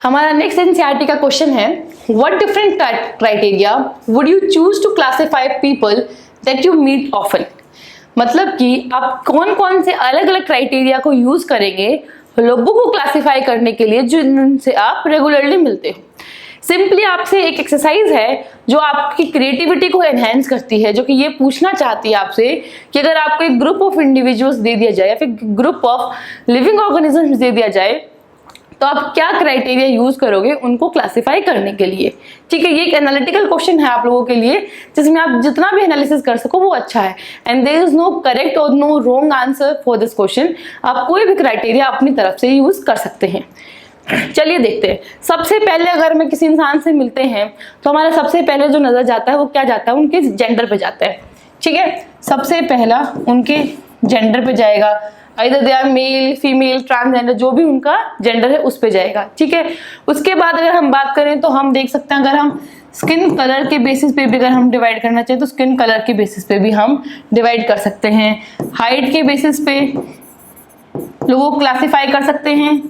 हमारा next NCERT का question है, what different criteria would you choose to classify people that you meet often. मतलब कि आप कौन कौन से अलग अलग क्राइटेरिया को यूज करेंगे लोगों को क्लासिफाई करने के लिए जिनसे आप रेगुलरली मिलते हो। सिंपली आपसे एक एक्सरसाइज है जो आपकी क्रिएटिविटी को एनहेंस करती है, जो कि ये पूछना चाहती है आपसे कि अगर आपको एक ग्रुप ऑफ इंडिविजुअल्स दे दिया जाए या फिर group of living organisms they दिया जाए तो आप क्या क्राइटेरिया यूज करोगे उनको क्लासिफाई करने के लिए। ठीक है, ये एक एनालिटिकल क्वेश्चन है आप लोगों के लिए जिसमें आप जितना भी एनालिसिस कर सको वो अच्छा है। And there is no correct और no wrong answer for this question. आप कोई भी क्राइटेरिया अपनी तरफ से यूज कर सकते हैं। चलिए देखते हैं। सबसे पहले अगर मैं किसी इंसान से मिलते हैं तो हमारा सबसे पहले जो नजर जाता है वो क्या जाता है, उनके जेंडर पे जाता है। ठीक है, सबसे पहला उनके जेंडर पे जाएगा, इधर they are male female transgender, जो भी उनका जेंडर है उस पे जाएगा। ठीक है, उसके बाद अगर हम बात करें तो हम देख सकते हैं, अगर हम स्किन कलर के बेसिस पे भी अगर हम डिवाइड करना चाहें तो स्किन कलर के बेसिस पे भी हम डिवाइड कर सकते हैं। हाइट के बेसिस पे लोगों को क्लासिफाई कर सकते हैं।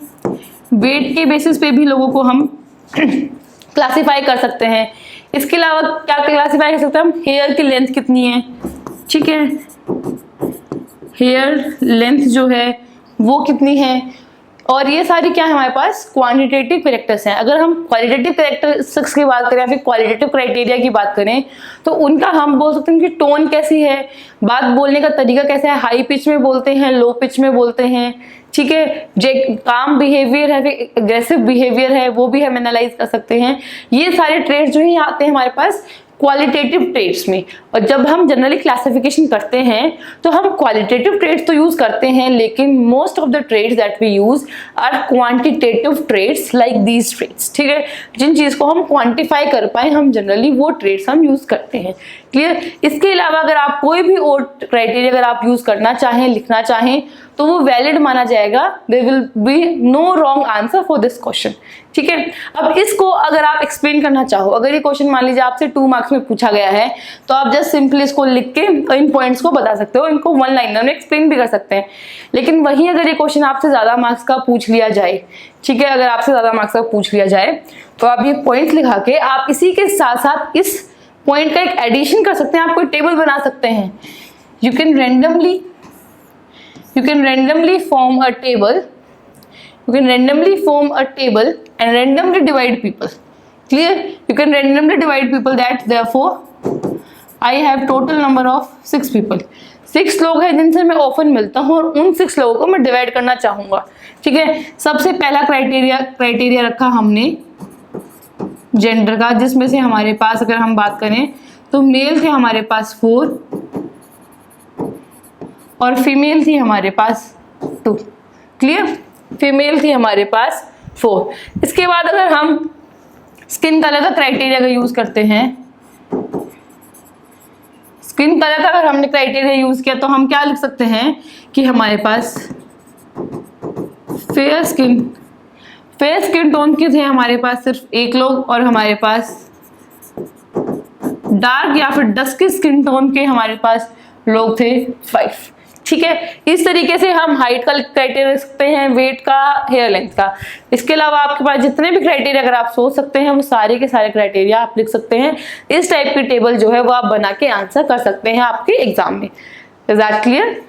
वेट के बेसिस पे भी लोगों को हम क्लासिफाई कर सकते हैं। इसके अलावा क्या क्लासिफाई कर सकते हैं हम, हेयर की लेंथ कितनी है। ठीक है, हेयर लेंथ जो है वो कितनी है, और ये सारी क्या है हमारे पास क्वांटिटेटिव कैरेक्टर्स हैं। अगर हम क्वालिटेटिव कैरेक्टरिस्टिक्स की बात करें या फिर क्वालिटेटिव क्राइटेरिया की बात करें तो उनका हम बोल सकते हैं कि टोन कैसी है, बात बोलने का तरीका कैसा है, हाई पिच में बोलते हैं, लो पिच में बोलते हैं। ठीक है, जो काम बिहेवियर है, एग्रेसिव बिहेवियर है, वो भी हम एनालाइज कर सकते हैं। ये सारे ट्रेड्स जो ही आते हैं हमारे पास क्वालिटेटिव ट्रेड्स में। और जब हम जनरली क्लासिफिकेशन करते हैं तो हम क्वालिटेटिव ट्रेड्स तो यूज करते हैं, लेकिन most of the traits that we use are quantitative traits like these traits. ठीक है, जिन चीज को हम क्वांटिफाई कर पाए हम जनरली वो ट्रेड्स हम यूज करते हैं। क्लियर। इसके अलावा अगर आप कोई भी और क्राइटेरिया अगर आप यूज करना चाहें, लिखना चाहें तो वो वैलिड माना जाएगा। There will be no wrong answer for this question. ठीक है, अब इसको अगर आप एक्सप्लेन करना चाहो, अगर ये क्वेश्चन मान लीजिए आपसे 2 मार्क्स में पूछा गया है तो आप जस्ट सिंपली इसको लिख के इन पॉइंट्स को बता सकते हो, इनको 1 लाइनर में एक्सप्लेन भी कर सकते हैं। लेकिन वहीं अगर ये क्वेश्चन आपसे ज्यादा मार्क्स का पूछ लिया जाए, ठीक है, अगर आपसे ज्यादा मार्क्स का पूछ लिया जाए तो आप ये पॉइंट लिखा के आप इसी के साथ साथ इस पॉइंट का एक एडिशन कर सकते हैं, आप कोई टेबल बना सकते हैं। You can randomly form a table. You can randomly form a table and randomly divide people. Clear? You can randomly divide people. That therefore I have total number of 6 people. 6 लोग हैं जिनसे मैं often मिलता हूँ और उन 6 लोगों को मैं डिवाइड करना चाहूंगा। ठीक है, सबसे पहला क्राइटेरिया रखा हमने जेंडर का, जिसमें से हमारे पास अगर हम बात करें तो मेल थे हमारे पास 4 और फीमेल थी हमारे पास 2। क्लियर, फीमेल थी हमारे पास 4। इसके बाद अगर हम स्किन कलर का क्राइटेरिया का यूज करते हैं, स्किन कलर का अगर हमने क्राइटेरिया यूज किया तो हम क्या लिख सकते हैं कि हमारे पास फेयर स्किन टोन के थे हमारे पास सिर्फ 1 लोग, और हमारे पास डार्क या फिर डस्की स्किन टोन के हमारे पास लोग थे 5। ठीक है, इस तरीके से हम हाइट का क्राइटेरिया लिख सकते हैं, वेट का, हेयर लेंथ का। इसके अलावा आपके पास जितने भी क्राइटेरिया अगर आप सोच सकते हैं वो सारे के सारे क्राइटेरिया आप लिख सकते हैं। इस टाइप की टेबल जो है वो आप बना के आंसर कर सकते हैं आपके एग्जाम में। Is that clear?